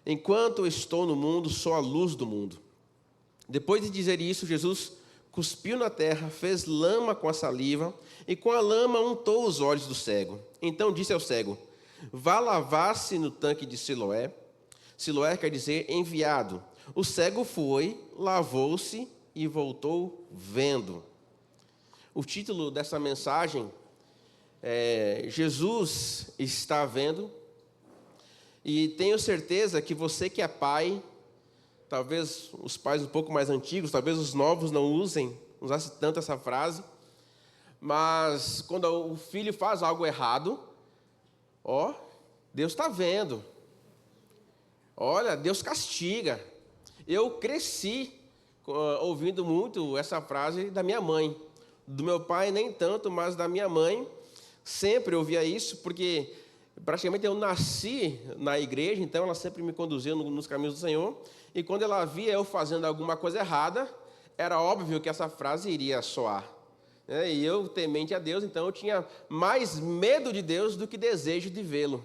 Enquanto estou no mundo, sou a luz do mundo. Depois de dizer isso, Jesus cuspiu na terra, fez lama com a saliva e com a lama untou os olhos do cego. Então disse ao cego: vá lavar-se no tanque de Siloé. Siloé quer dizer enviado. O cego foi, lavou-se e voltou vendo. O título dessa mensagem é Jesus está vendo. E tenho certeza que você que é pai, talvez os pais um pouco mais antigos, talvez os novos não usasse tanto essa frase, mas quando o filho faz algo errado, Deus está vendo. Olha, Deus castiga. Eu cresci ouvindo muito essa frase da minha mãe. Do meu pai nem tanto, mas da minha mãe sempre ouvia isso, porque praticamente eu nasci na igreja, então ela sempre me conduziu nos caminhos do Senhor, e quando ela via eu fazendo alguma coisa errada, era óbvio que essa frase iria soar. E eu, temente a Deus, então eu tinha mais medo de Deus do que desejo de vê-lo.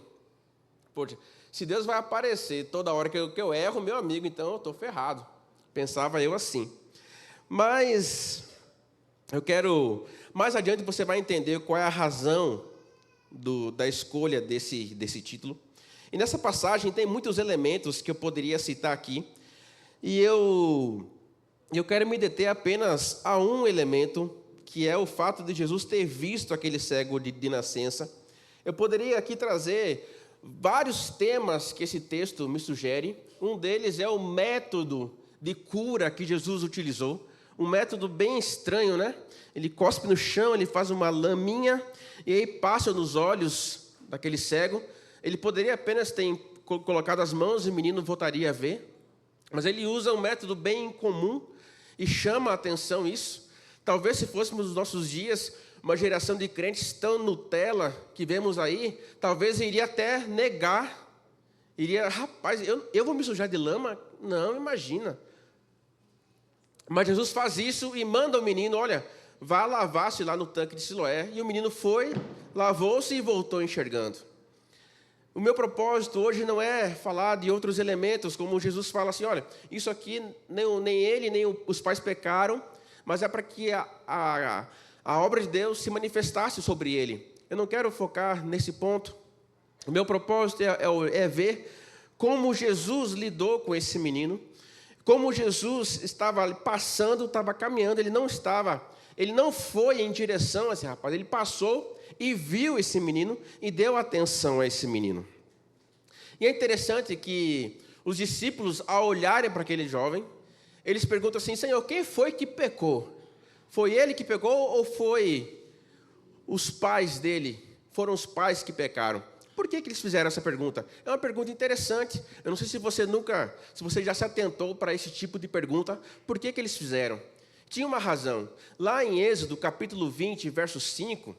Poxa, se Deus vai aparecer toda hora que eu erro, meu amigo, então eu estou ferrado. Pensava eu assim. Mas eu quero, mais adiante você vai entender qual é a razão da escolha desse título. E nessa passagem tem muitos elementos que eu poderia citar aqui, e eu quero me deter apenas a um elemento, que é o fato de Jesus ter visto aquele cego de nascença. Eu poderia aqui trazer vários temas que esse texto me sugere. Um deles é o método de cura que Jesus utilizou, um método bem estranho, né? Ele cospe no chão, ele faz uma laminha e aí passa nos olhos daquele cego. Ele poderia apenas ter colocado as mãos e o menino voltaria a ver, mas ele usa um método bem comum e chama a atenção isso. Talvez se fôssemos nos nossos dias uma geração de crentes tão Nutella que vemos aí, talvez iria até negar, rapaz, eu vou me sujar de lama? Não, imagina. Mas Jesus faz isso e manda o menino, olha, vá lavar-se lá no tanque de Siloé. E o menino foi, lavou-se e voltou enxergando. O meu propósito hoje não é falar de outros elementos, como Jesus fala assim, olha, isso aqui nem ele, nem os pais pecaram, mas é para que a obra de Deus se manifestasse sobre ele. Eu não quero focar nesse ponto. O meu propósito é ver como Jesus lidou com esse menino, como Jesus estava passando, estava caminhando, ele não foi em direção a esse rapaz, ele passou e viu esse menino e deu atenção a esse menino. E é interessante que os discípulos, ao olharem para aquele jovem, eles perguntam assim, Senhor, quem foi que pecou? Foi ele que pecou ou foi os pais dele? Foram os pais que pecaram? Por que eles fizeram essa pergunta? É uma pergunta interessante. Eu não sei se você já se atentou para esse tipo de pergunta. Por que eles fizeram? Tinha uma razão. Lá em Êxodo, capítulo 20, verso 5,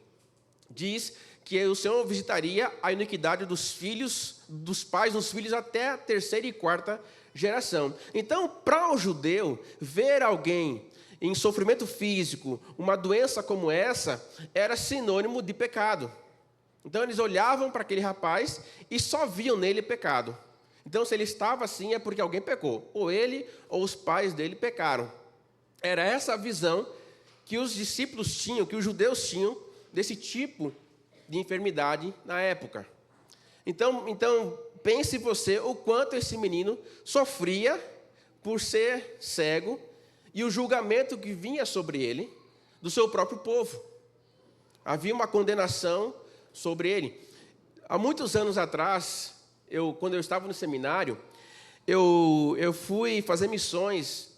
diz que o Senhor visitaria a iniquidade dos pais dos filhos até a terceira e quarta geração. Então, para o judeu, ver alguém em sofrimento físico, uma doença como essa, era sinônimo de pecado. Então, eles olhavam para aquele rapaz e só viam nele pecado. Então, se ele estava assim, é porque alguém pecou. Ou ele ou os pais dele pecaram. Era essa a visão que os discípulos tinham, que os judeus tinham, desse tipo de enfermidade na época. Então pense você o quanto esse menino sofria por ser cego e o julgamento que vinha sobre ele do seu próprio povo. Havia uma condenação sobre ele. Há muitos anos atrás, quando eu estava no seminário, eu fui fazer missões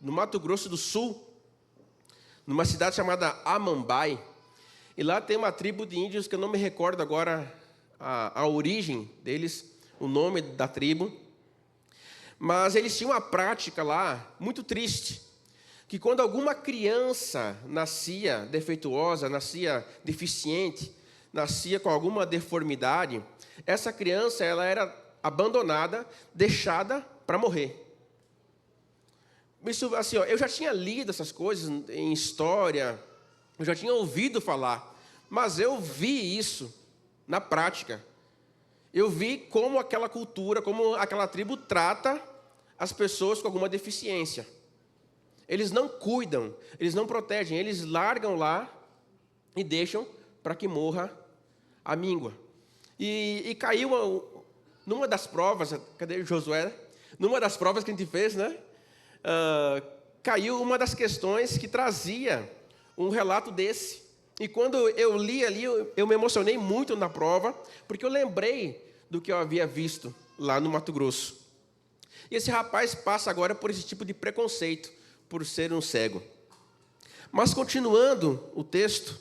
no Mato Grosso do Sul, numa cidade chamada Amambai. E lá tem uma tribo de índios que eu não me recordo agora a origem deles, o nome da tribo. Mas eles tinham uma prática lá muito triste, que quando alguma criança nascia defeituosa, nascia deficiente, nascia com alguma deformidade, essa criança ela era abandonada, deixada para morrer. Isso, assim, eu já tinha lido essas coisas em história, eu já tinha ouvido falar, mas eu vi isso na prática. Eu vi como aquela cultura, como aquela tribo trata as pessoas com alguma deficiência. Eles não cuidam, eles não protegem, eles largam lá e deixam para que morra a míngua. E caiu numa das provas, cadê Josué? Numa das provas que a gente fez, né? Caiu uma das questões que trazia um relato desse. E quando eu li ali, eu me emocionei muito na prova, porque eu lembrei do que eu havia visto lá no Mato Grosso. E esse rapaz passa agora por esse tipo de preconceito, por ser um cego. Mas continuando o texto,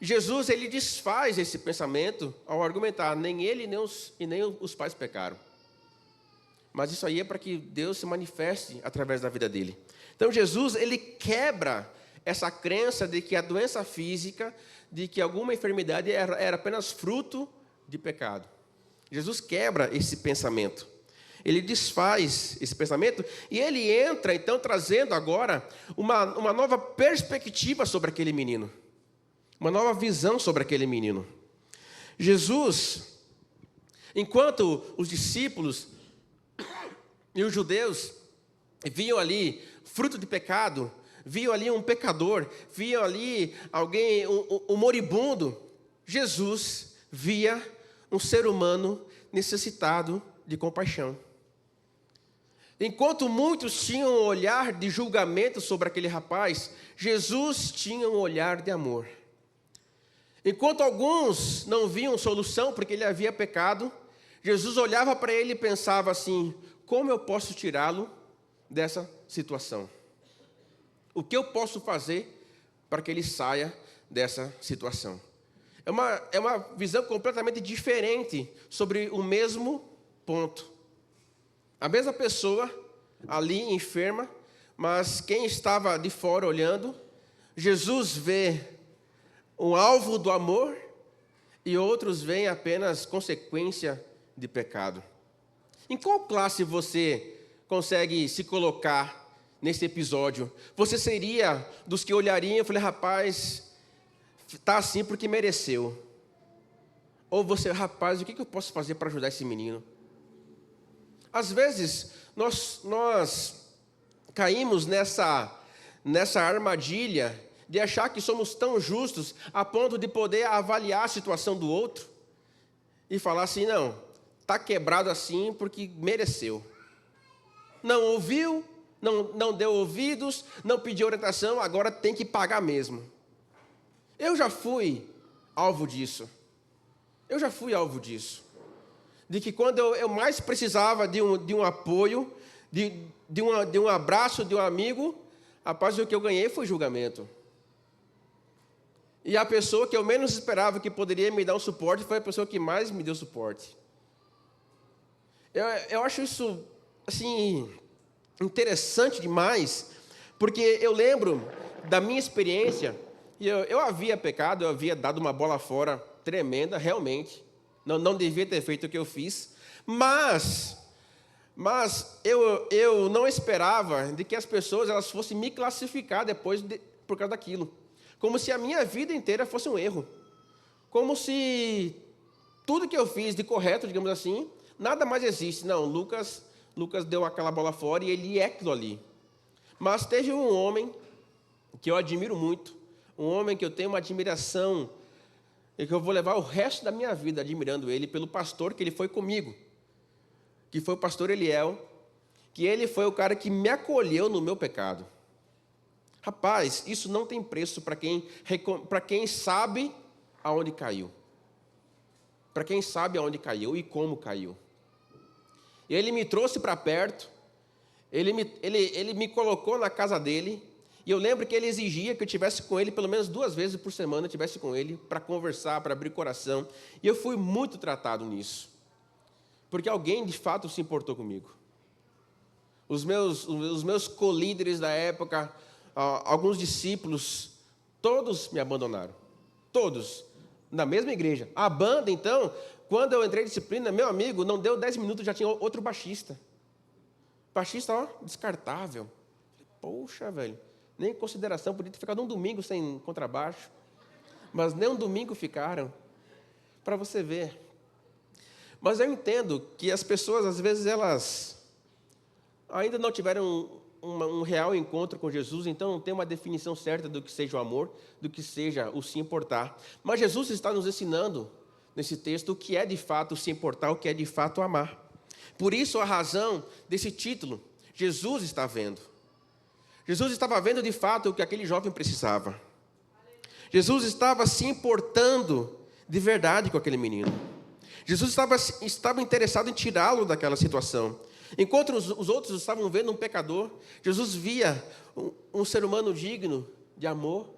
Jesus ele desfaz esse pensamento ao argumentar, nem ele nem os pais pecaram. Mas isso aí é para que Deus se manifeste através da vida dele. Então Jesus ele quebra essa crença de que a doença física, de que alguma enfermidade era apenas fruto de pecado. Jesus quebra esse pensamento. Ele desfaz esse pensamento e ele entra, então, trazendo agora uma nova perspectiva sobre aquele menino. Uma nova visão sobre aquele menino. Jesus, enquanto os discípulos e os judeus viam ali fruto de pecado, viam ali um pecador, viam ali alguém, um moribundo, Jesus via um ser humano necessitado de compaixão. Enquanto muitos tinham um olhar de julgamento sobre aquele rapaz, Jesus tinha um olhar de amor. Enquanto alguns não viam solução porque ele havia pecado, Jesus olhava para ele e pensava assim, como eu posso tirá-lo dessa situação? O que eu posso fazer para que ele saia dessa situação? É uma visão completamente diferente sobre o mesmo ponto. A mesma pessoa ali enferma, mas quem estava de fora olhando, Jesus vê um alvo do amor e outros veem apenas consequência de pecado. Em qual classe você consegue se colocar nesse episódio? Você seria dos que olhariam e falei, rapaz, está assim porque mereceu. Ou você, rapaz, o que eu posso fazer para ajudar esse menino? Às vezes, nós caímos nessa armadilha de achar que somos tão justos a ponto de poder avaliar a situação do outro e falar assim, não, está quebrado assim porque mereceu. Não ouviu, não deu ouvidos, não pediu orientação, agora tem que pagar mesmo. Eu já fui alvo disso. De que quando eu mais precisava de um apoio, de um abraço de um amigo, rapaz, o que eu ganhei foi julgamento. E a pessoa que eu menos esperava que poderia me dar um suporte foi a pessoa que mais me deu suporte. Eu acho isso, assim, interessante demais, porque eu lembro da minha experiência, e eu havia pecado, eu havia dado uma bola fora tremenda, realmente, não devia ter feito o que eu fiz, mas eu não esperava de que as pessoas elas fossem me classificar depois por causa daquilo, como se a minha vida inteira fosse um erro, como se tudo que eu fiz de correto, digamos assim, nada mais existe. Não, Lucas deu aquela bola fora e ele é aquilo ali. Mas teve um homem que eu admiro muito, um homem que eu tenho uma admiração e que eu vou levar o resto da minha vida admirando ele pelo pastor que ele foi comigo, que foi o pastor Eliel, que ele foi o cara que me acolheu no meu pecado. Rapaz, isso não tem preço para quem sabe aonde caiu. Para quem sabe aonde caiu e como caiu. Ele me trouxe para perto, ele me colocou na casa dele, e eu lembro que ele exigia que eu estivesse com ele pelo menos 2 vezes por semana, eu estivesse com ele para conversar, para abrir coração, e eu fui muito tratado nisso, porque alguém de fato se importou comigo. Os meus colíderes da época, alguns discípulos, todos me abandonaram, todos, na mesma igreja. A banda, então, quando eu entrei em disciplina, meu amigo, não deu 10 minutos, já tinha outro baixista. Baixista, ó, descartável. Poxa, velho, nem em consideração, podia ter ficado um domingo sem contrabaixo. Mas nem um domingo ficaram, para você ver. Mas eu entendo que as pessoas, às vezes, elas ainda não tiveram um real encontro com Jesus, então não tem uma definição certa do que seja o amor, do que seja o se importar. Mas Jesus está nos ensinando, nesse texto, o que é de fato se importar, o que é de fato amar. Por isso a razão desse título, Jesus está vendo. Jesus estava vendo de fato o que aquele jovem precisava. Jesus estava se importando de verdade com aquele menino. Jesus estava interessado em tirá-lo daquela situação. Enquanto os outros estavam vendo um pecador, Jesus via um ser humano digno de amor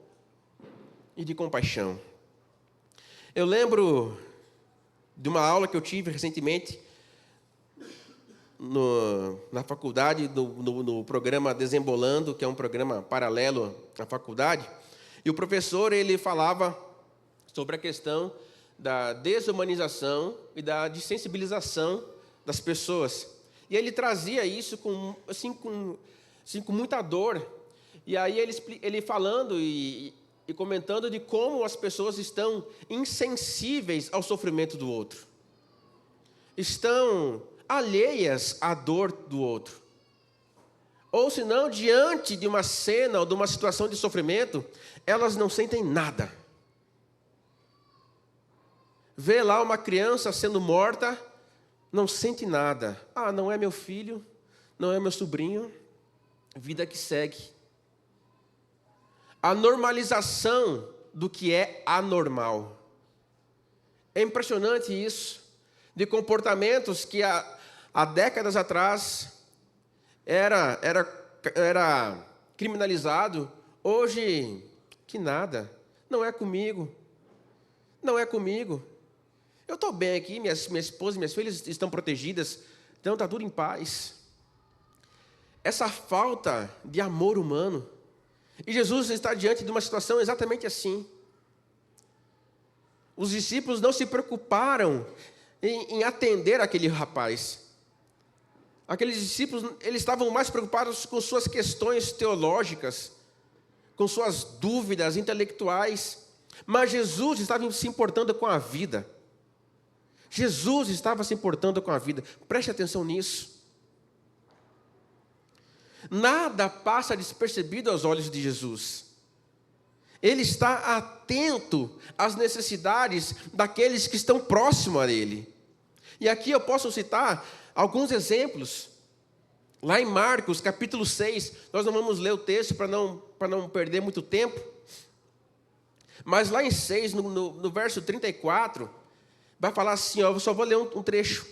e de compaixão. Eu lembro de uma aula que eu tive recentemente na faculdade, no programa Desembolando, que é um programa paralelo à faculdade, e o professor ele falava sobre a questão da desumanização e da desensibilização das pessoas. E ele trazia isso com muita dor. E aí ele falando e comentando de como as pessoas estão insensíveis ao sofrimento do outro. Estão alheias à dor do outro. Ou senão, diante de uma cena ou de uma situação de sofrimento, elas não sentem nada. Vê lá uma criança sendo morta, não sente nada. Ah, não é meu filho, não é meu sobrinho. Vida que segue. A normalização do que é anormal. É impressionante isso, de comportamentos que há décadas atrás era criminalizado, hoje que nada, não é comigo, não é comigo. Eu estou bem aqui, minha esposa e minhas filhas estão protegidas, então está tudo em paz. Essa falta de amor humano. E Jesus está diante de uma situação exatamente assim. Os discípulos não se preocuparam em atender aquele rapaz. Aqueles discípulos, eles estavam mais preocupados com suas questões teológicas, com suas dúvidas intelectuais. Mas Jesus estava se importando com a vida. Jesus estava se importando com a vida. Preste atenção nisso. Nada passa despercebido aos olhos de Jesus. Ele está atento às necessidades daqueles que estão próximos a Ele. E aqui eu posso citar alguns exemplos. Lá em Marcos, capítulo 6, nós não vamos ler o texto para não perder muito tempo. Mas lá em 6, no verso 34... vai falar assim, eu só vou ler um trecho.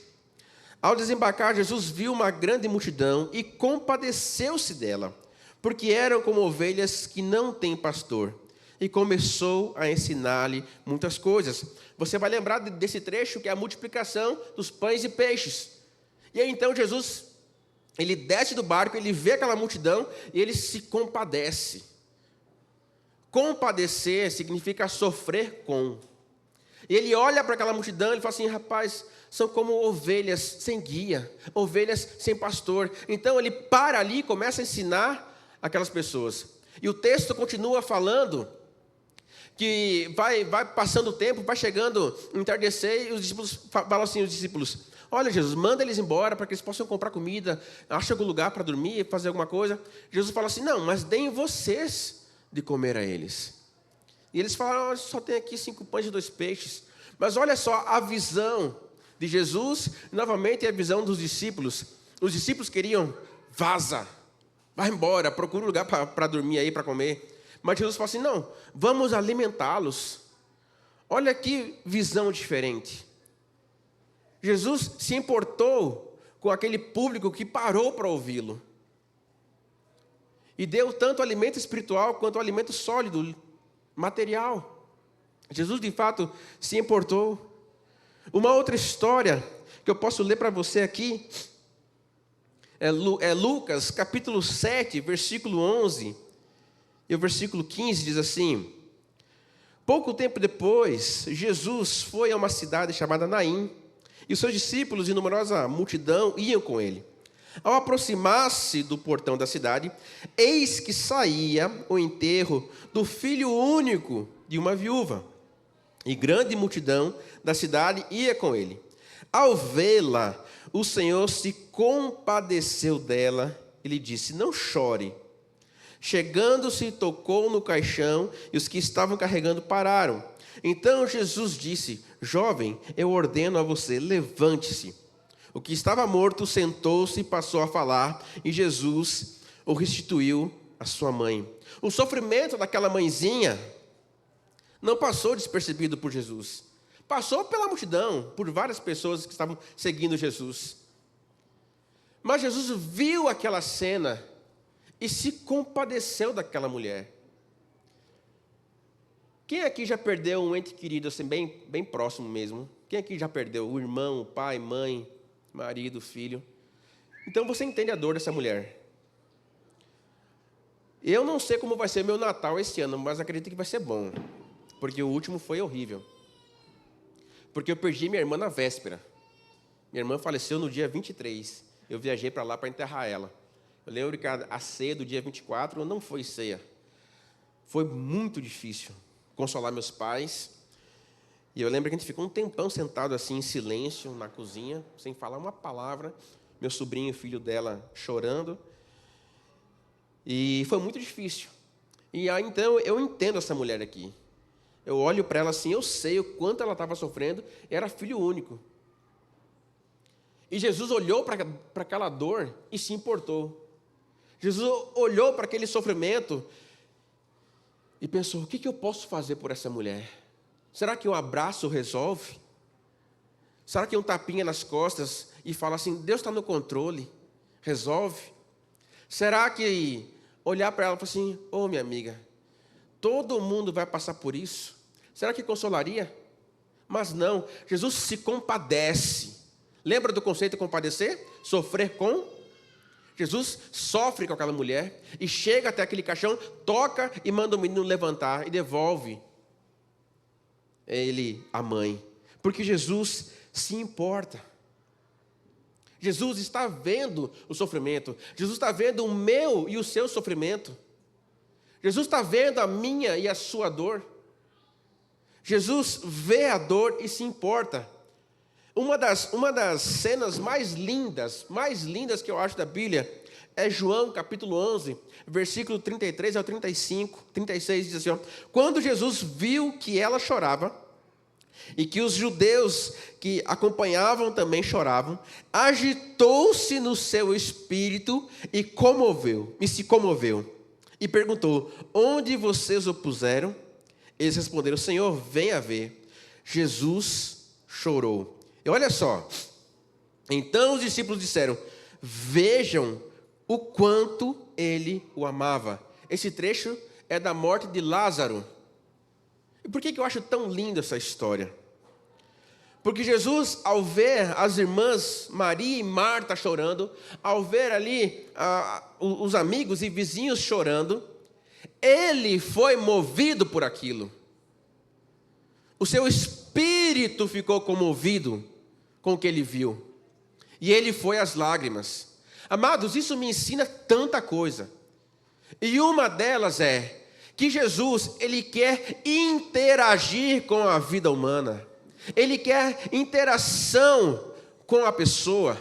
Ao desembarcar, Jesus viu uma grande multidão e compadeceu-se dela, porque eram como ovelhas que não têm pastor. E começou a ensinar-lhe muitas coisas. Você vai lembrar desse trecho, que é a multiplicação dos pães e peixes. E aí então Jesus, ele desce do barco, ele vê aquela multidão e ele se compadece. Compadecer significa sofrer com. E ele olha para aquela multidão e fala assim, rapaz, são como ovelhas sem guia, ovelhas sem pastor. Então ele para ali e começa a ensinar aquelas pessoas. E o texto continua falando que vai passando o tempo, vai chegando o entardecer, e os discípulos falam assim, olha Jesus, manda eles embora para que eles possam comprar comida, acha algum lugar para dormir, fazer alguma coisa. Jesus fala assim, não, mas deem vocês de comer a eles. E eles falaram, só tem aqui 5 pães e 2 peixes. Mas olha só a visão de Jesus, novamente a visão dos discípulos. Os discípulos queriam, vaza, vai embora, procura um lugar para dormir aí, para comer. Mas Jesus fala assim, não, vamos alimentá-los. Olha que visão diferente. Jesus se importou com aquele público que parou para ouvi-lo. E deu tanto alimento espiritual quanto alimento sólido, material. Jesus, de fato, se importou. Uma outra história que eu posso ler para você aqui é Lucas, capítulo 7, versículo 11. E o versículo 15 diz assim, pouco tempo depois, Jesus foi a uma cidade chamada Naim, e os seus discípulos e numerosa multidão iam com ele. Ao aproximar-se do portão da cidade, eis que saía o enterro do filho único de uma viúva, e grande multidão da cidade ia com ele. Ao vê-la, o Senhor se compadeceu dela e lhe disse: não chore. Chegando-se, tocou no caixão e os que estavam carregando pararam. Então Jesus disse: jovem, eu ordeno a você, levante-se. O que estava morto sentou-se e passou a falar, e Jesus o restituiu à sua mãe. O sofrimento daquela mãezinha não passou despercebido por Jesus. Passou pela multidão, por várias pessoas que estavam seguindo Jesus. Mas Jesus viu aquela cena e se compadeceu daquela mulher. Quem aqui já perdeu um ente querido, assim, bem próximo mesmo? Quem aqui já perdeu? O irmão, o pai, mãe, marido, filho? Então você entende a dor dessa mulher. Eu não sei como vai ser meu Natal esse ano, mas acredito que vai ser bom. Porque o último foi horrível. Porque eu perdi minha irmã na véspera. Minha irmã faleceu no dia 23. Eu viajei para lá para enterrar ela. Eu lembro que a ceia do dia 24 não foi ceia. Foi muito difícil consolar meus pais. E eu lembro que a gente ficou um tempão sentado assim em silêncio na cozinha, sem falar uma palavra. Meu sobrinho, filho dela, chorando. E foi muito difícil. E aí, então, eu entendo essa mulher aqui. Eu olho para ela assim, eu sei o quanto ela estava sofrendo. Era filho único. E Jesus olhou para aquela dor e se importou. Jesus olhou para aquele sofrimento e pensou: o que eu posso fazer por essa mulher? Será que um abraço resolve? Será que um tapinha nas costas e fala assim: Deus está no controle, resolve? Será que olhar para ela e falar assim: ô minha amiga, todo mundo vai passar por isso? Será que consolaria? Mas não, Jesus se compadece. Lembra do conceito de compadecer? Sofrer com? Jesus sofre com aquela mulher e chega até aquele caixão, toca e manda o menino levantar e devolve ele à mãe. Porque Jesus se importa. Jesus está vendo o sofrimento. Jesus está vendo o meu e o seu sofrimento. Jesus está vendo a minha e a sua dor. Jesus vê a dor e se importa. Uma das cenas mais lindas que eu acho da Bíblia é João capítulo 11, versículo 33 ao 35, 36, diz assim: ó, quando Jesus viu que ela chorava, e que os judeus que acompanhavam também choravam, agitou-se no seu espírito e se comoveu. E perguntou: onde vocês o puseram? Eles responderam: Senhor, venha ver. Jesus chorou. E olha só, então os discípulos disseram: vejam o quanto ele o amava. Esse trecho é da morte de Lázaro. E por que eu acho tão linda essa história? Porque Jesus, ao ver as irmãs Maria e Marta chorando, ao ver ali os amigos e vizinhos chorando, ele foi movido por aquilo. O seu espírito ficou comovido com o que ele viu. E ele foi às lágrimas. Amados, isso me ensina tanta coisa. E uma delas é que Jesus, ele quer interagir com a vida humana. Ele quer interação com a pessoa.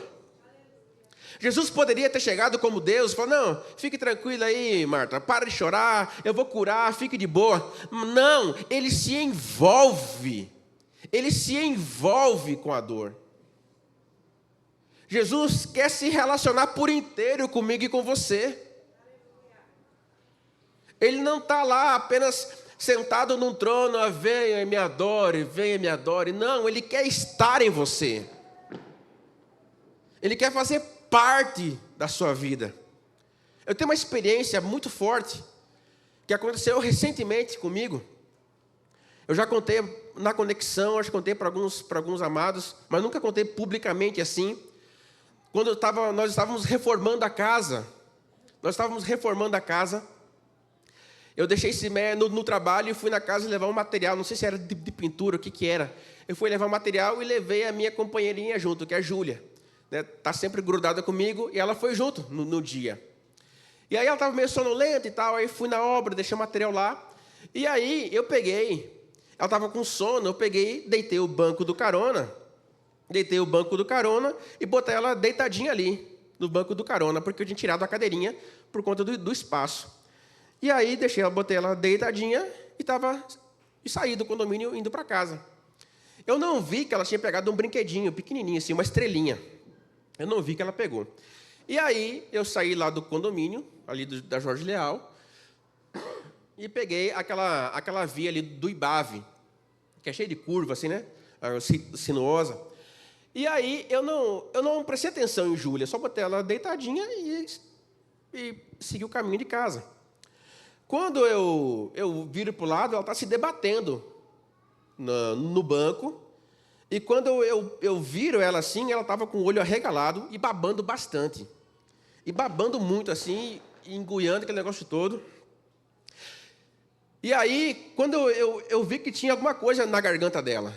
Jesus poderia ter chegado como Deus e falado: não, fique tranquila aí, Marta, para de chorar, eu vou curar, fique de boa. Não, ele se envolve com a dor. Jesus quer se relacionar por inteiro comigo e com você. Ele não está lá apenas sentado num trono: venha e me adore, venha e me adore. Não, ele quer estar em você. Ele quer fazer parte da sua vida. Eu tenho uma experiência muito forte que aconteceu recentemente comigo. Eu já contei na conexão, acho que contei para alguns amados, mas nunca contei publicamente assim. Quando nós estávamos reformando a casa. Eu deixei esse no trabalho e fui na casa levar um material, não sei se era de pintura, o que era. Eu fui levar o material e levei a minha companheirinha junto, que é a Júlia. Está sempre grudada comigo, e ela foi junto no dia. E aí ela estava meio sonolenta e tal, aí fui na obra, deixei o material lá. E aí ela estava com sono, eu peguei, deitei o banco do carona Deitei o banco do carona e botei ela deitadinha ali, no banco do carona, porque eu tinha tirado a cadeirinha por conta do espaço. E aí botei ela deitadinha e saí do condomínio indo para casa. Eu não vi que ela tinha pegado um brinquedinho pequenininho, assim, uma estrelinha. Eu não vi que ela pegou. E aí eu saí lá do condomínio, ali da Jorge Leal, e peguei aquela via ali do Ibave, que é cheia de curva, assim, né? Sinuosa. E aí eu não prestei atenção em Júlia, só botei ela deitadinha e segui o caminho de casa. Quando eu viro para o lado, ela está se debatendo no banco. E quando eu viro ela assim, ela estava com o olho arregalado e babando bastante. E babando muito assim, e engoiando aquele negócio todo. E aí, quando eu vi que tinha alguma coisa na garganta dela.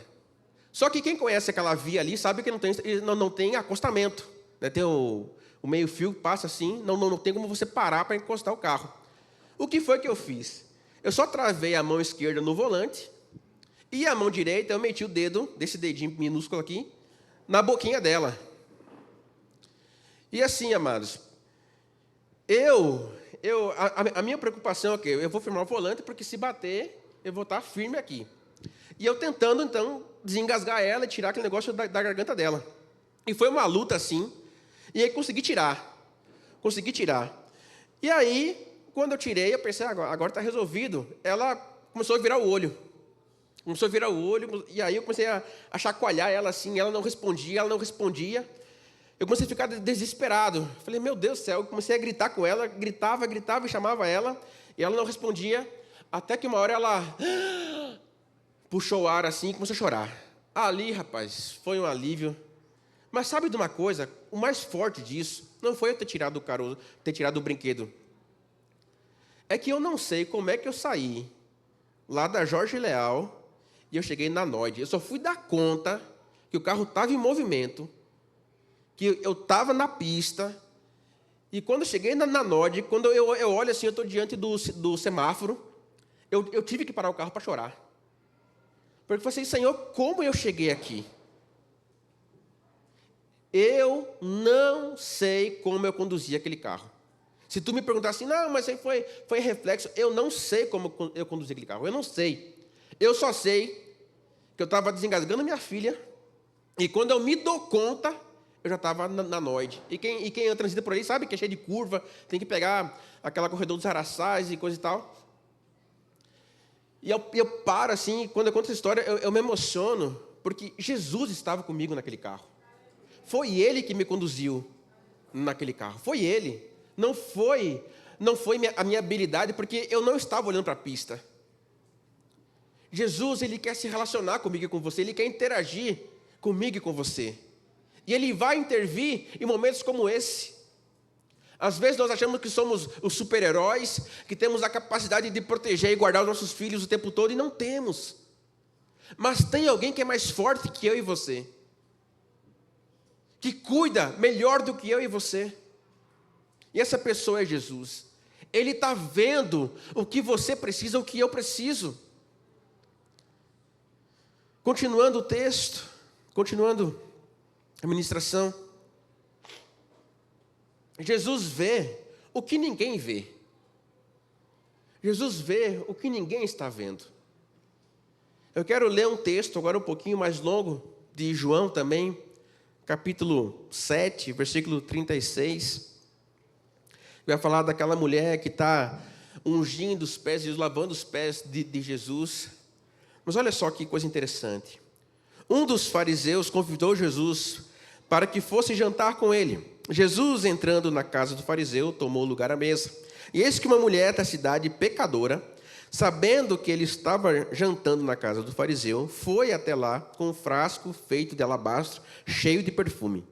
Só que quem conhece aquela via ali sabe que não tem acostamento. Né? Tem o meio-fio que passa assim, não tem como você parar para encostar o carro. O que foi que eu fiz? Eu só travei a mão esquerda no volante e a mão direita eu meti o dedo, desse dedinho minúsculo aqui, na boquinha dela. E assim, amados, a minha preocupação é que eu vou firmar o volante porque se bater, eu vou estar firme aqui. E eu tentando, então, desengasgar ela e tirar aquele negócio da garganta dela. E foi uma luta assim. E aí consegui tirar. E aí, quando eu tirei, eu pensei, agora está resolvido. Ela começou a virar o olho. E aí eu comecei a chacoalhar ela assim, ela não respondia. Eu comecei a ficar desesperado. Falei, meu Deus do céu, eu comecei a gritar com ela, gritava e chamava ela, e ela não respondia, até que uma hora ela puxou o ar assim e começou a chorar. Ali, rapaz, foi um alívio. Mas sabe de uma coisa? O mais forte disso não foi eu ter tirado o brinquedo. É que eu não sei como é que eu saí lá da Jorge Leal e eu cheguei na Noide. Eu só fui dar conta que o carro estava em movimento, que eu estava na pista, e quando eu cheguei na Noide, quando eu olho assim, eu estou diante do semáforo, eu tive que parar o carro para chorar. Porque eu falei assim, Senhor, como eu cheguei aqui? Eu não sei como eu conduzi aquele carro. Se tu me perguntar assim, não, mas aí foi reflexo, eu não sei como eu conduzi aquele carro, eu não sei. Eu só sei que eu estava desengasgando minha filha, e quando eu me dou conta, eu já estava na Noide. E quem transita por aí sabe que é cheio de curva, tem que pegar aquela corredor dos Araçás e coisa e tal. E eu paro assim, quando eu conto essa história, eu me emociono, porque Jesus estava comigo naquele carro. Foi Ele que me conduziu naquele carro, foi Ele. Não foi a minha habilidade, porque eu não estava olhando para a pista. Jesus, Ele quer se relacionar comigo e com você, Ele quer interagir comigo e com você. E Ele vai intervir em momentos como esse. Às vezes nós achamos que somos os super-heróis, que temos a capacidade de proteger e guardar os nossos filhos o tempo todo, e não temos. Mas tem alguém que é mais forte que eu e você, que cuida melhor do que eu e você. E essa pessoa é Jesus. Ele está vendo o que você precisa, o que eu preciso. Continuando o texto, continuando a ministração. Jesus vê o que ninguém vê. Jesus vê o que ninguém está vendo. Eu quero ler um texto agora um pouquinho mais longo, de João também, capítulo 7, versículo 36. Vai falar daquela mulher que está ungindo os pés, lavando os pés de Jesus. Mas olha só que coisa interessante. Um dos fariseus convidou Jesus para que fosse jantar com ele. Jesus, entrando na casa do fariseu, tomou lugar à mesa. E eis que uma mulher da cidade, pecadora, sabendo que ele estava jantando na casa do fariseu, foi até lá com um frasco feito de alabastro, cheio de perfume.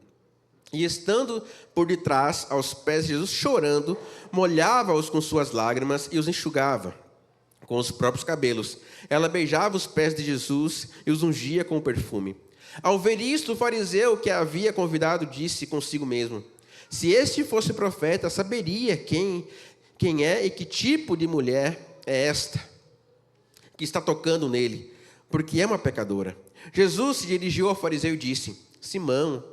E estando por detrás, aos pés de Jesus, chorando, molhava-os com suas lágrimas e os enxugava com os próprios cabelos. Ela beijava os pés de Jesus e os ungia com o perfume. Ao ver isto, o fariseu que a havia convidado disse consigo mesmo: se este fosse profeta, saberia quem é e que tipo de mulher é esta que está tocando nele, porque é uma pecadora. Jesus se dirigiu ao fariseu e disse: Simão,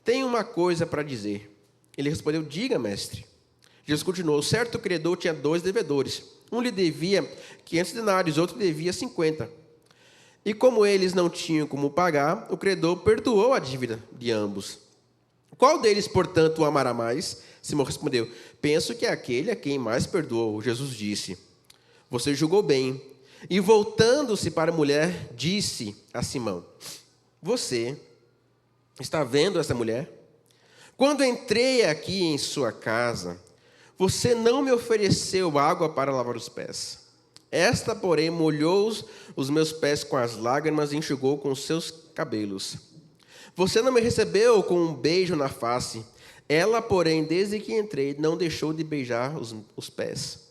tenho uma coisa para dizer. Ele respondeu, diga, mestre. Jesus continuou, certo credor tinha 2 devedores. Um lhe devia 500 denários, outro lhe devia 50. E como eles não tinham como pagar, o credor perdoou a dívida de ambos. Qual deles, portanto, o amará mais? Simão respondeu, penso que é aquele a quem mais perdoou. Jesus disse, você julgou bem. E voltando-se para a mulher, disse a Simão, você está vendo essa mulher? Quando entrei aqui em sua casa, você não me ofereceu água para lavar os pés. Esta, porém, molhou os meus pés com as lágrimas e enxugou com os seus cabelos. Você não me recebeu com um beijo na face. Ela, porém, desde que entrei, não deixou de beijar os pés.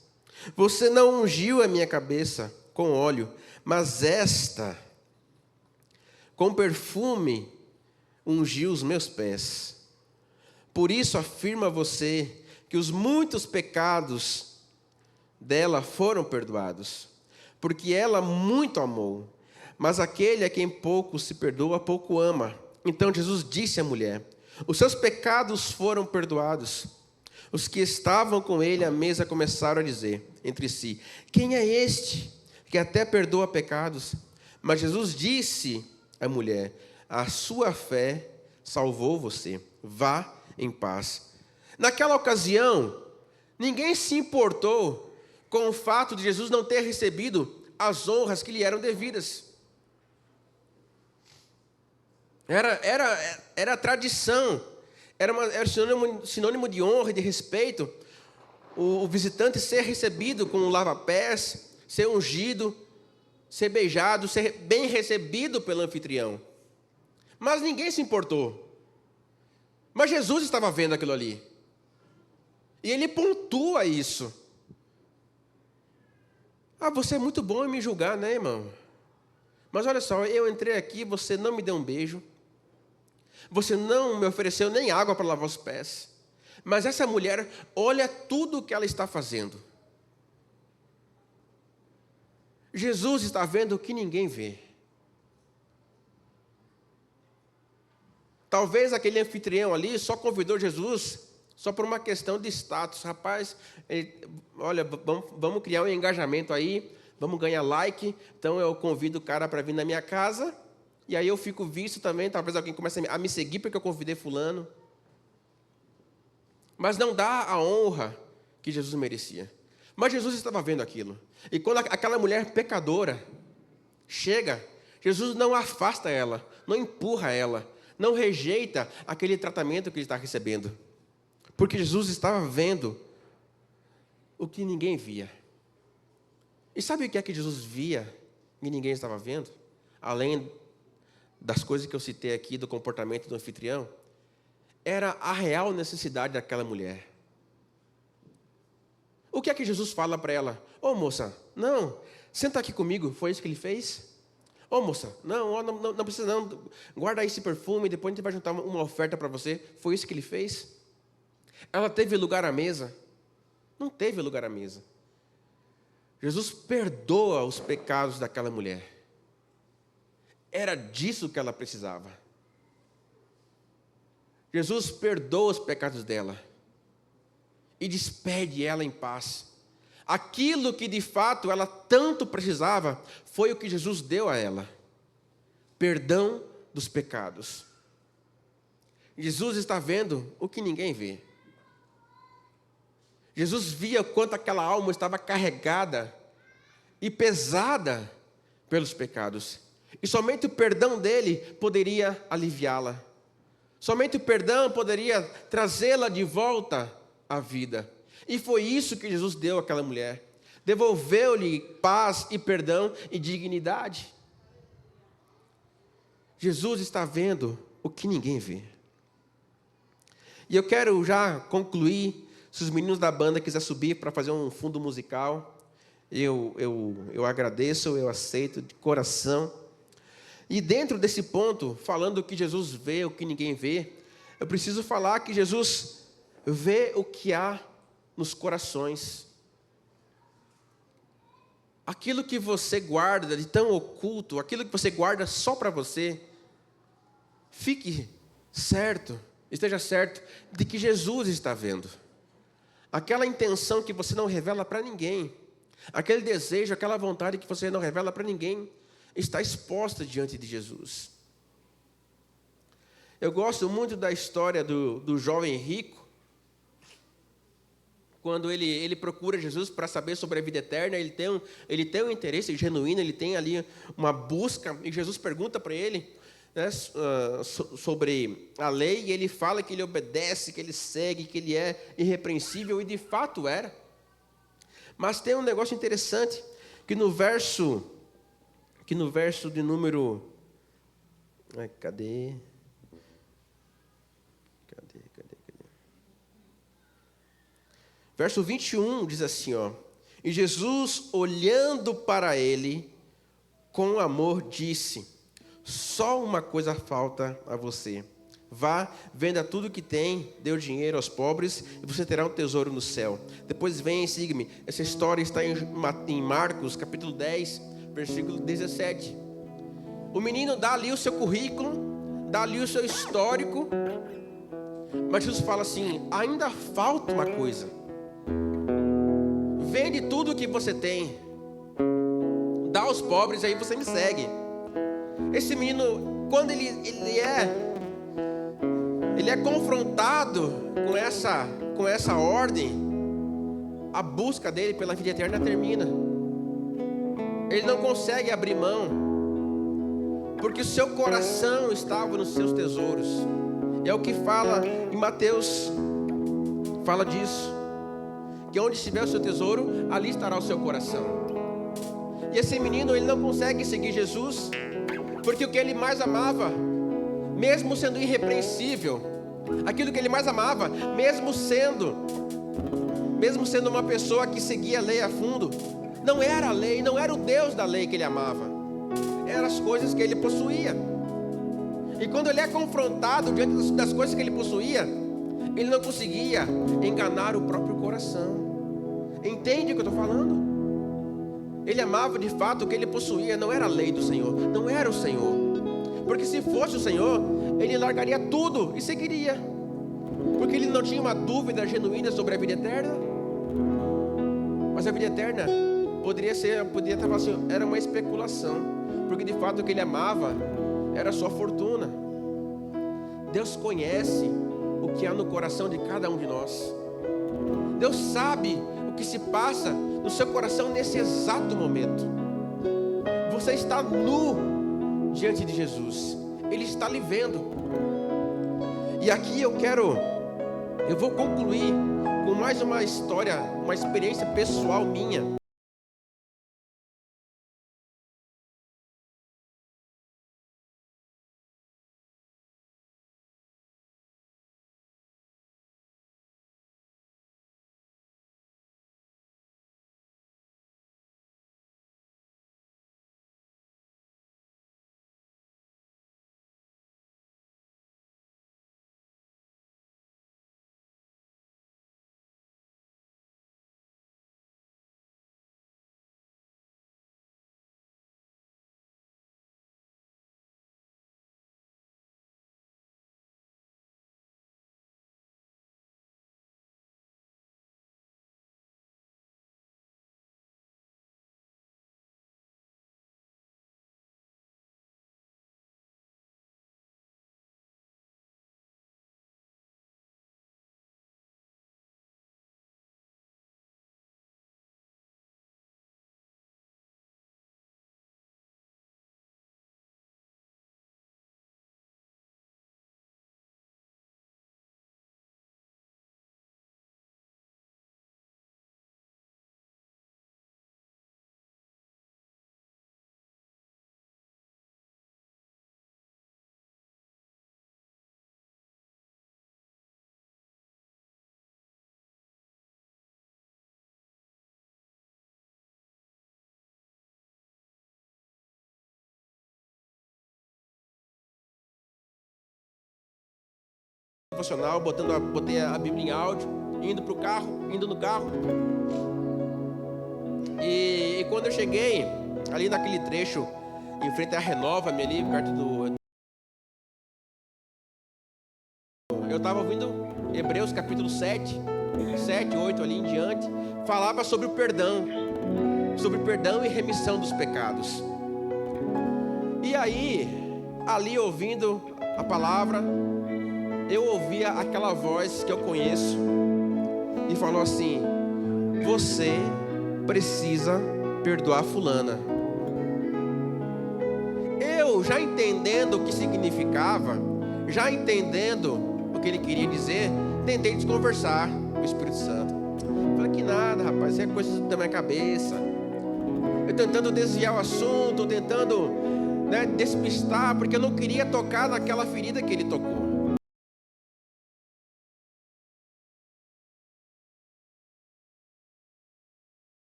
Você não ungiu a minha cabeça com óleo, mas esta, com perfume, ungiu os meus pés. Por isso afirma você que os muitos pecados dela foram perdoados, porque ela muito amou, mas aquele a quem pouco se perdoa, pouco ama. Então Jesus disse à mulher, os seus pecados foram perdoados. Os que estavam com ele à mesa começaram a dizer entre si, quem é este que até perdoa pecados? Mas Jesus disse à mulher, a sua fé salvou você, vá em paz. Naquela ocasião, ninguém se importou com o fato de Jesus não ter recebido as honras que lhe eram devidas. Era tradição, era sinônimo de honra e de respeito, o visitante ser recebido com um lava-pés, ser ungido, ser beijado, ser bem recebido pelo anfitrião. Mas ninguém se importou. Mas Jesus estava vendo aquilo ali. E ele pontua isso. Você é muito bom em me julgar, né, irmão? Mas olha só, eu entrei aqui, você não me deu um beijo. Você não me ofereceu nem água para lavar os pés. Mas essa mulher, olha tudo o que ela está fazendo. Jesus está vendo o que ninguém vê. Talvez aquele anfitrião ali só convidou Jesus só por uma questão de status. Rapaz, olha, vamos criar um engajamento aí, vamos ganhar like, então eu convido o cara para vir na minha casa, e aí eu fico visto também, talvez alguém comece a me seguir porque eu convidei fulano. Mas não dá a honra que Jesus merecia. Mas Jesus estava vendo aquilo. E quando aquela mulher pecadora chega, Jesus não afasta ela, não empurra ela, não rejeita aquele tratamento que ele está recebendo. Porque Jesus estava vendo o que ninguém via. E sabe o que é que Jesus via e ninguém estava vendo? Além das coisas que eu citei aqui, do comportamento do anfitrião, era a real necessidade daquela mulher. O que é que Jesus fala para ela? Moça, não, senta aqui comigo, foi isso que ele fez? Moça, não precisa não, guarda aí esse perfume, depois a gente vai juntar uma oferta para você, foi isso que ele fez? Ela teve lugar à mesa? Não teve lugar à mesa. Jesus perdoa os pecados daquela mulher. Era disso que ela precisava. Jesus perdoa os pecados dela e despede ela em paz. Aquilo que de fato ela tanto precisava foi o que Jesus deu a ela: perdão dos pecados. Jesus está vendo o que ninguém vê. Jesus via quanto aquela alma estava carregada e pesada pelos pecados. E somente o perdão dele poderia aliviá-la. Somente o perdão poderia trazê-la de volta à vida. E foi isso que Jesus deu àquela mulher. Devolveu-lhe paz e perdão e dignidade. Jesus está vendo o que ninguém vê. E eu quero já concluir. Se os meninos da banda quiserem subir para fazer um fundo musical, eu agradeço, eu aceito de coração. E dentro desse ponto, falando que Jesus vê o que ninguém vê, eu preciso falar que Jesus vê o que há nos corações. Aquilo que você guarda de tão oculto, aquilo que você guarda só para você, fique certo, esteja certo de que Jesus está vendo. Aquela intenção que você não revela para ninguém, aquele desejo, aquela vontade que você não revela para ninguém, está exposta diante de Jesus. Eu gosto muito da história do jovem rico, quando ele procura Jesus para saber sobre a vida eterna. Ele tem um interesse genuíno, ele tem ali uma busca, e Jesus pergunta para ele, né, sobre a lei, e ele fala que ele obedece, que ele segue, que ele é irrepreensível, e de fato era. Mas tem um negócio interessante, que no verso de número... Cadê? Verso 21 diz assim, ó: e Jesus, olhando para ele, com amor, disse: só uma coisa falta a você. Vá, venda tudo que tem, dê o dinheiro aos pobres, e você terá um tesouro no céu. Depois venha e siga-me. Essa história está em Marcos, capítulo 10, versículo 17. O menino dá ali o seu currículo, dá ali o seu histórico, mas Jesus fala assim: ainda falta uma coisa. Vende tudo o que você tem, dá aos pobres, aí você me segue. Esse menino, quando ele é confrontado com essa ordem, a busca dele pela vida eterna termina. Ele não consegue abrir mão, porque o seu coração estava nos seus tesouros. É o que fala em Mateus, fala disso, que onde estiver o seu tesouro, ali estará o seu coração. E esse menino, ele não consegue seguir Jesus, porque o que ele mais amava, mesmo sendo irrepreensível, aquilo que ele mais amava, mesmo sendo uma pessoa que seguia a lei a fundo, não era a lei, não era o Deus da lei que ele amava, eram as coisas que ele possuía. E quando ele é confrontado diante das coisas que ele possuía, ele não conseguia enganar o próprio coração. Entende o que eu estou falando? Ele amava de fato o que ele possuía, não era a lei do Senhor, não era o Senhor. Porque se fosse o Senhor, ele largaria tudo e seguiria. Porque ele não tinha uma dúvida genuína sobre a vida eterna. Mas a vida eterna poderia estar assim, era uma especulação. Porque de fato o que ele amava era a sua fortuna. Deus conhece o que há no coração de cada um de nós. Deus sabe o que se passa no seu coração nesse exato momento. Você está nu diante de Jesus. Ele está lhe vendo. E aqui eu vou concluir com mais uma história, uma experiência pessoal minha. Devocional, botei a Bíblia em áudio, indo no carro. E quando eu cheguei ali naquele trecho, em frente à Renova-me ali, perto do estava ouvindo Hebreus capítulo 7, 8 ali em diante, falava sobre o perdão e remissão dos pecados. E aí, ali ouvindo a palavra, eu ouvia aquela voz que eu conheço e falou assim: você precisa perdoar fulana. Eu, já entendendo o que significava, já entendendo o que ele queria dizer, tentei desconversar com o Espírito Santo. Falei que nada, rapaz, isso é coisa da minha cabeça. Eu tentando desviar o assunto, tentando, despistar, porque eu não queria tocar naquela ferida que ele tocou.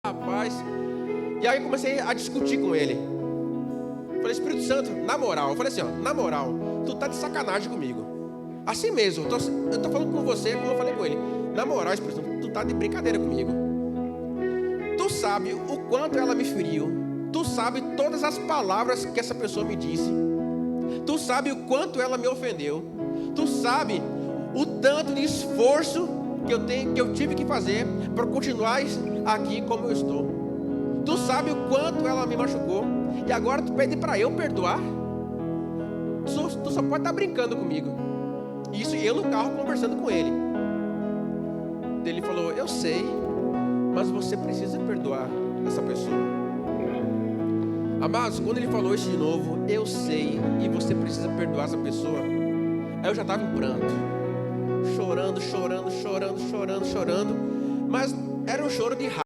Rapaz, e aí eu comecei a discutir com ele. Falei: Espírito Santo, na moral, eu falei assim, na moral, tu tá de sacanagem comigo. Assim mesmo, eu tô falando com você como eu falei com ele. Na moral, Espírito Santo, tu tá de brincadeira comigo. Tu sabe o quanto ela me feriu. Tu sabe todas as palavras que essa pessoa me disse. Tu sabe o quanto ela me ofendeu. Tu sabe o tanto de esforço que eu tive que fazer para continuar aqui como eu estou. Tu sabe o quanto ela me machucou. E agora tu pede para eu perdoar? Tu só pode estar brincando comigo. Isso eu no carro conversando com ele. Ele falou: eu sei, mas você precisa perdoar essa pessoa. Amados, quando ele falou isso de novo, eu sei e você precisa perdoar essa pessoa, aí eu já estava em pranto, chorando, mas era um choro de raiva.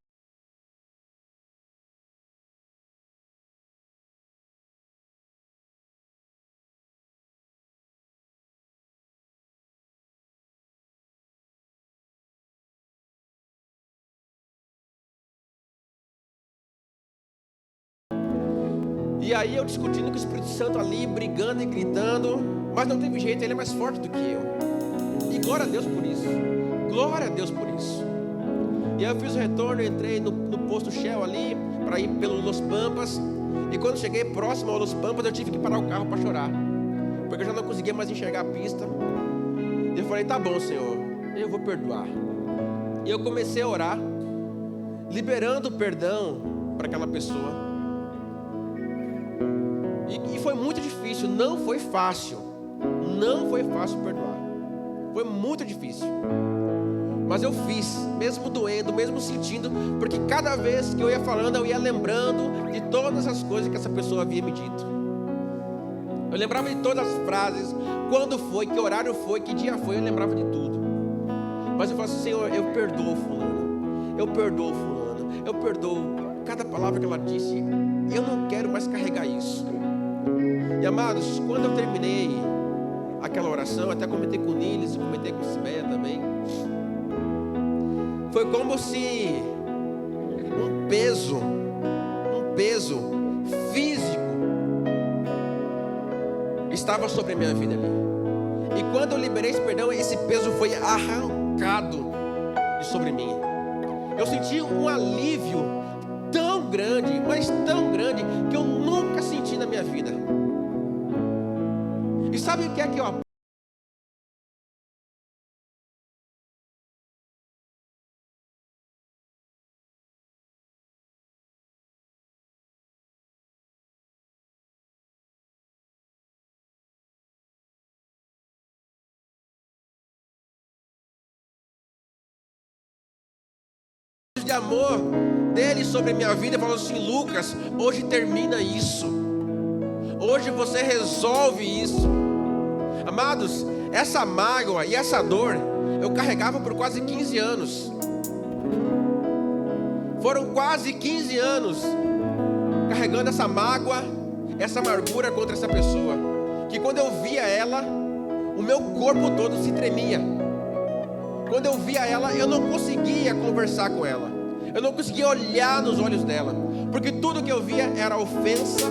E aí eu discutindo com o Espírito Santo ali, brigando e gritando, mas não teve jeito, ele é mais forte do que eu. E glória a Deus por isso. Glória a Deus por isso. E aí eu fiz o retorno, entrei no posto Shell ali, para ir pelo Los Pampas. E quando cheguei próximo ao Los Pampas, eu tive que parar o carro para chorar, porque eu já não conseguia mais enxergar a pista. E eu falei: tá bom, Senhor, eu vou perdoar. E eu comecei a orar, liberando o perdão para aquela pessoa. E foi muito difícil, não foi fácil perdoar, foi muito difícil, mas eu fiz, mesmo doendo, mesmo sentindo, porque cada vez que eu ia falando, eu ia lembrando de todas as coisas que essa pessoa havia me dito. Eu lembrava de todas as frases, quando foi, que horário foi, que dia foi, eu lembrava de tudo. Mas eu falo assim: Senhor, eu perdoo fulano, eu perdoo cada palavra que ela disse, eu não quero mais carregar isso. E amados, quando eu terminei aquela oração, até comentei com o Niles, comentei com o Simeia também, foi como se um peso físico estava sobre a minha vida ali. E quando eu liberei esse perdão, esse peso foi arrancado de sobre mim. Eu senti um alívio tão grande, mas tão grande, que eu nunca senti na minha vida. E sabe o que é que eu de amor dele sobre a minha vida, falou assim: Lucas, hoje termina isso, hoje você resolve isso. Amados, essa mágoa e essa dor eu carregava por quase 15 anos. Foram quase 15 anos carregando essa mágoa, essa amargura contra essa pessoa, que quando eu via ela, o meu corpo todo se tremia. Quando eu via ela, eu não conseguia conversar com ela, eu não conseguia olhar nos olhos dela, porque tudo que eu via era ofensa,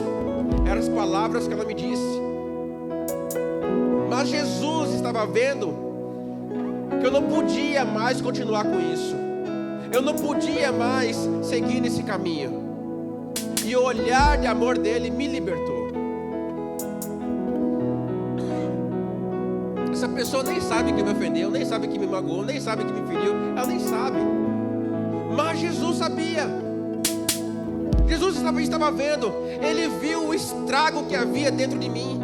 eram as palavras que ela me disse. Mas Jesus estava vendo que eu não podia mais continuar com isso. Eu não podia mais seguir nesse caminho. E o olhar de amor dele me libertou. Essa pessoa nem sabe que me ofendeu, nem sabe que me magoou, nem sabe que me feriu, ela nem sabe. Mas Jesus sabia. Jesus estava vendo. Ele viu o estrago que havia dentro de mim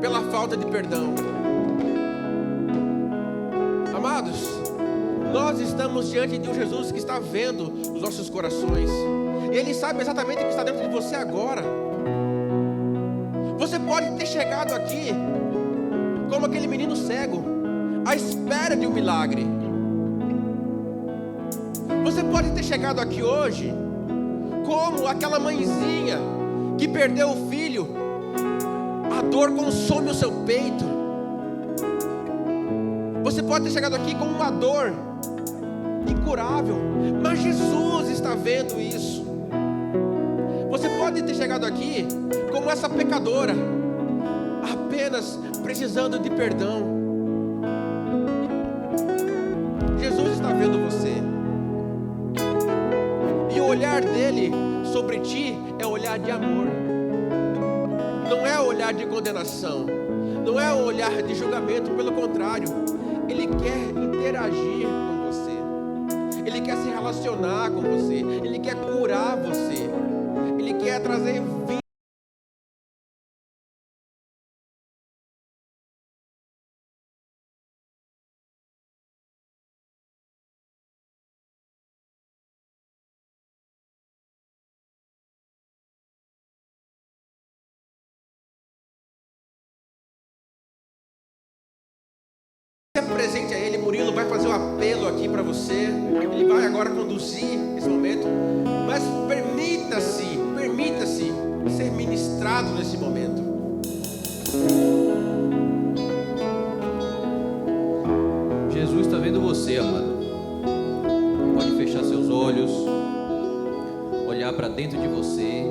pela falta de perdão. Amados, nós estamos diante de um Jesus que está vendo os nossos corações. Ele sabe exatamente o que está dentro de você agora. Você pode ter chegado aqui como aquele menino cego, à espera de um milagre. Você pode ter chegado aqui hoje como aquela mãezinha que perdeu o filho. A dor consome o seu peito. Você pode ter chegado aqui com uma dor incurável, mas Jesus está vendo isso. Você pode ter chegado aqui como essa pecadora, apenas precisando de perdão. Jesus está vendo você. E o olhar dele sobre ti é o olhar de amor. Não é o olhar de condenação. Não é o olhar de julgamento. Pelo contrário, ele quer interagir com você. Ele quer se relacionar com você. Ele quer curar você. Ele quer trazer vida. Presente a ele. Murilo vai fazer um apelo aqui para você. Ele vai agora conduzir esse momento. Mas permita-se ser ministrado nesse momento. Jesus está vendo você, amado. Pode fechar seus olhos, olhar para dentro de você.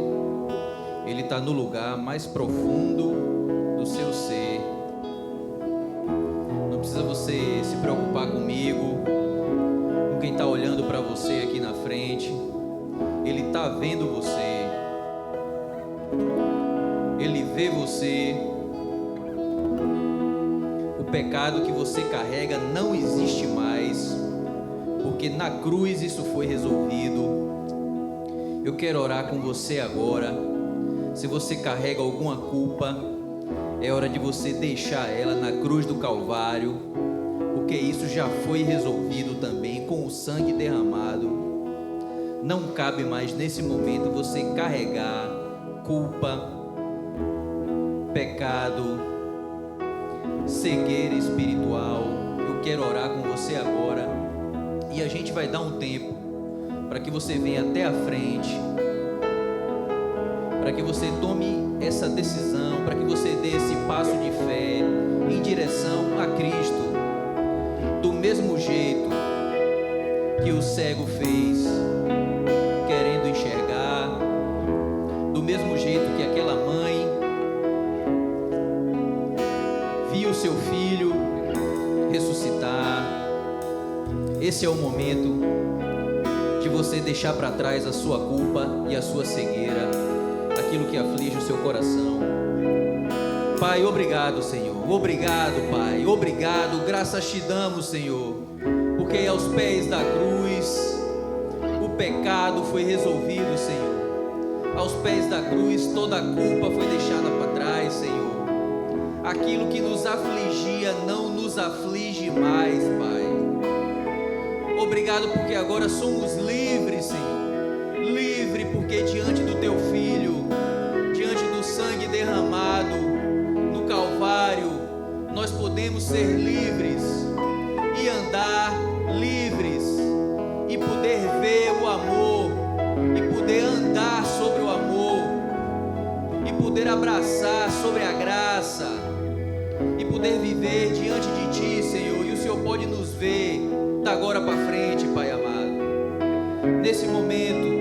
Ele está no lugar mais profundo do seu ser. Não precisa você se preocupar comigo, com quem está olhando para você aqui na frente. Ele está vendo você. Ele vê você. O pecado que você carrega não existe mais, porque na cruz isso foi resolvido. Eu quero orar com você agora. Se você carrega alguma culpa, é hora de você deixar ela na cruz do Calvário, porque isso já foi resolvido também com o sangue derramado. Não cabe mais nesse momento você carregar culpa, pecado, cegueira espiritual. Eu quero orar com você agora e a gente vai dar um tempo para que você venha até a frente, para que você tome essa decisão, para que você dê esse passo de fé em direção a Cristo, do mesmo jeito que o cego fez, querendo enxergar, do mesmo jeito que aquela mãe viu seu filho ressuscitar. Esse é o momento de você deixar para trás a sua culpa e a sua cegueira, aquilo que aflige o seu coração. Pai, obrigado, Senhor. Obrigado, Pai. Obrigado. Graças te damos, Senhor, porque aos pés da cruz o pecado foi resolvido, Senhor. Aos pés da cruz toda a culpa foi deixada para trás, Senhor. Aquilo que nos afligia não nos aflige mais, Pai. Obrigado porque agora somos livres, Senhor. Livre porque diante do Teu Filho, diante do sangue derramado no Calvário, nós podemos ser livres e andar livres e poder ver o amor e poder andar sobre o amor e poder abraçar sobre a graça e poder viver diante de Ti, Senhor. E o Senhor pode nos ver da agora para frente, Pai amado. Nesse momento,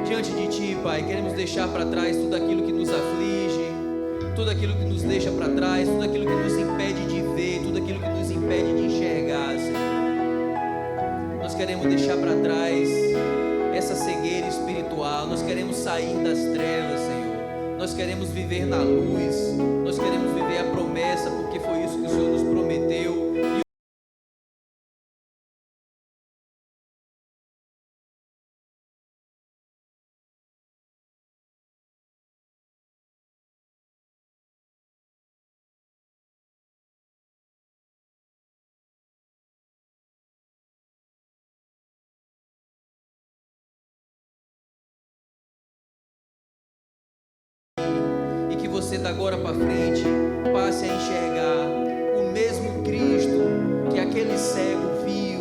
diante de Ti, Pai, queremos deixar para trás tudo aquilo que nos aflige, tudo aquilo que nos deixa para trás, tudo aquilo que nos impede de ver, tudo aquilo que nos impede de enxergar, Senhor. Nós queremos deixar para trás essa cegueira espiritual. Nós queremos sair das trevas, Senhor. Nós queremos viver na luz. Nós queremos viver a promessa, porque foi isso que o Senhor nos prometeu. E que você da agora para frente passe a enxergar o mesmo Cristo que aquele cego viu,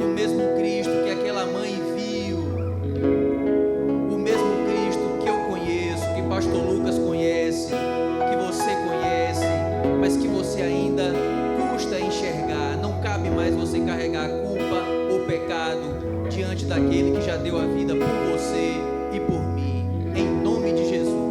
o mesmo Cristo que aquela mãe viu, o mesmo Cristo que eu conheço, que pastor Lucas conhece, que você conhece, mas que você ainda custa enxergar. Não cabe mais você carregar a culpa ou pecado diante daquele que já deu a vida por você e por mim, em nome de Jesus.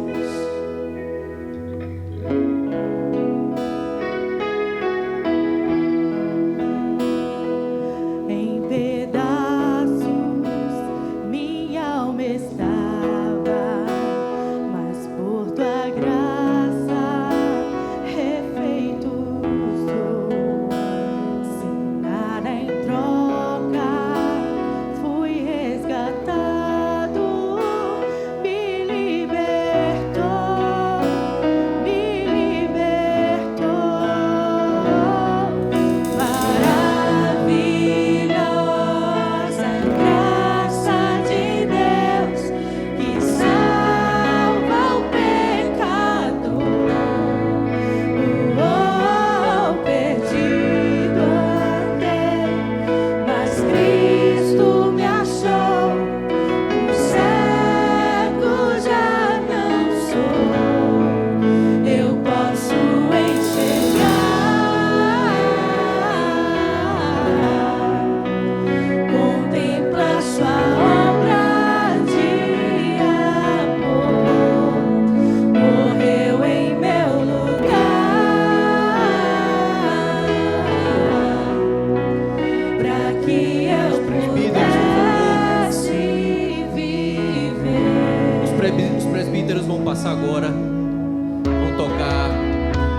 Agora, vão tocar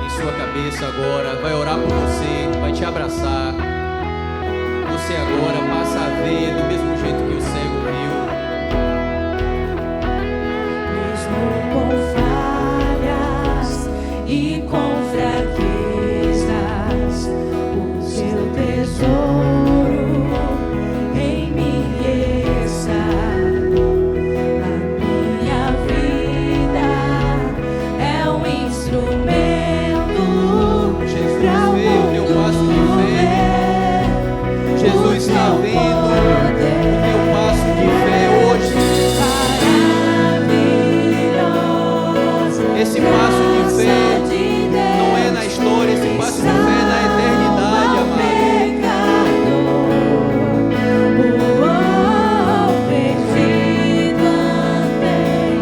em sua cabeça agora, vai orar por você, vai te abraçar. Você agora passa a ver do mesmo jeito que o cego viu. Mesmo com falhas e com fraquezas, o seu tesouro em mim está. Jesus está vendo o meu passo de fé hoje. Esse passo de fé não é na história, esse passo de fé é na eternidade, amado. Perdido andei,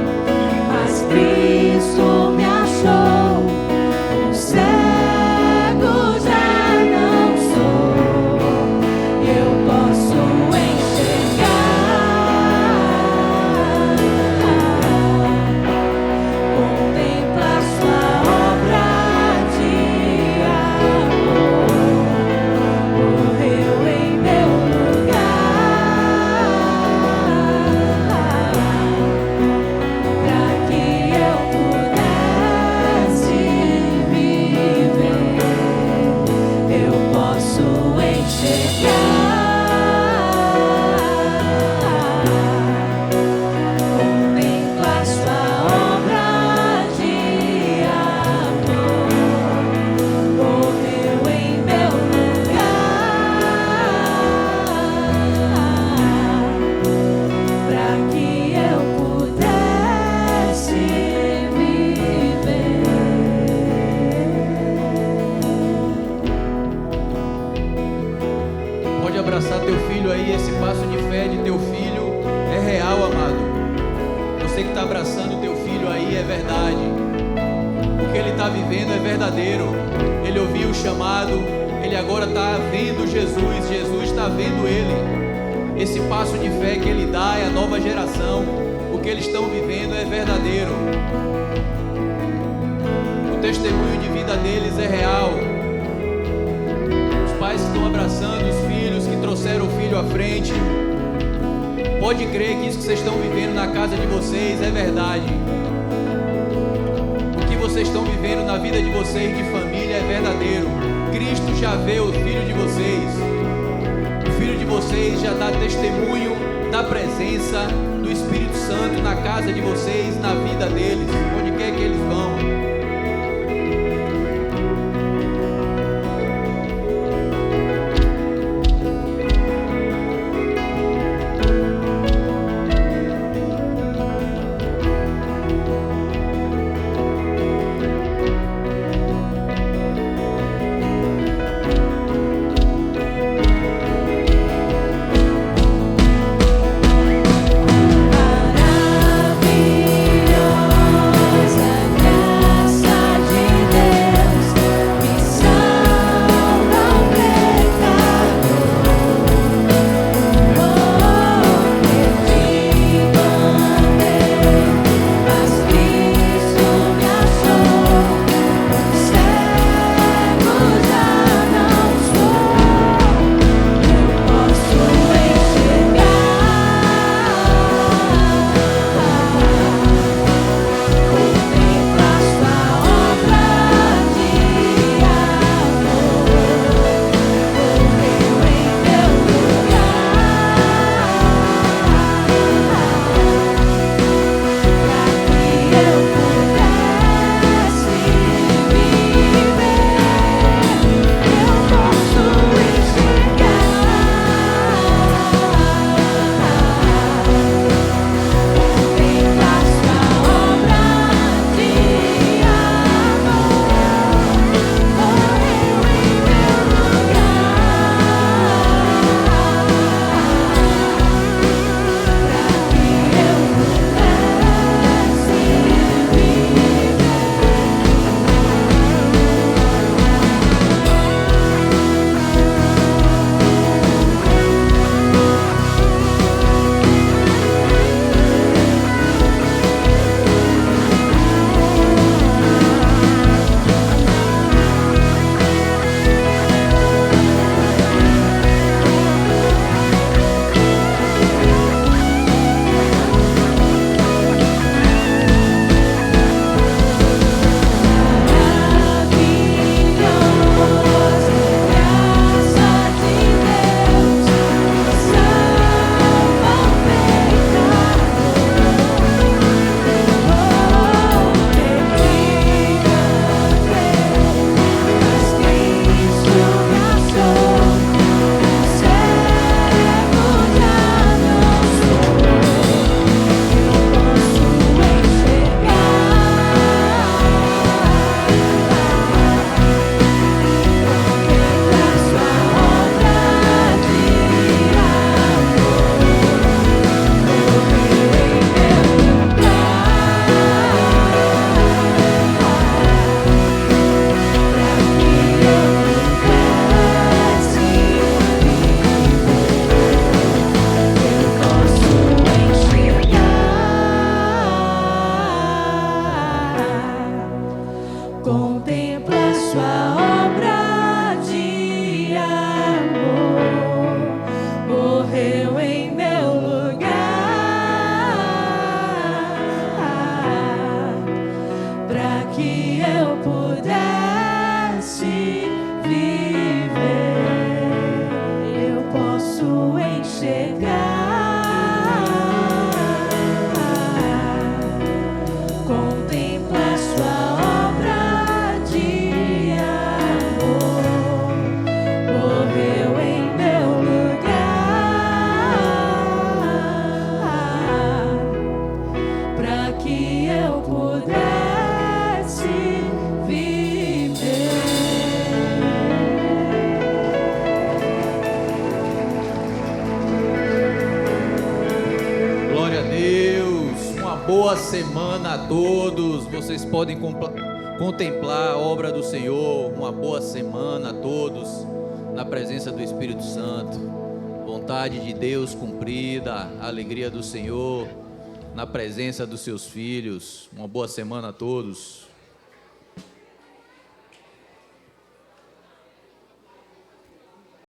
mas Cristo me achou. O cego já não sou. Eu posso enxergar, contemplar sua obra de amor, morreu em meu lugar, para que eu pudesse viver. Eu posso enxergar. Pode abraçar teu filho aí, esse passo de fé de teu filho é real, amado. Você que está abraçando teu filho aí é verdade. O que ele está vivendo é verdadeiro. Ele ouviu o chamado, Ele agora está vendo Jesus, Jesus está vendo ele. Esse passo de fé que ele dá é a nova geração. O que eles estão vivendo é verdadeiro. O testemunho de vida deles é real. Os pais estão abraçando os filhos, que trouxeram o filho à frente. Pode crer que isso que vocês estão vivendo na casa de vocês é verdade. O que vocês estão vivendo na vida de vocês, de família, é verdadeiro. Cristo já vê o filho de vocês. O filho de vocês já dá testemunho da presença do Espírito Santo na casa de vocês, na vida deles, onde quer que eles vão. Boa semana a todos. Vocês podem contemplar a obra do Senhor. Uma boa semana a todos, na presença do Espírito Santo. Vontade de Deus cumprida, a alegria do Senhor, na presença dos seus filhos. Uma boa semana a todos.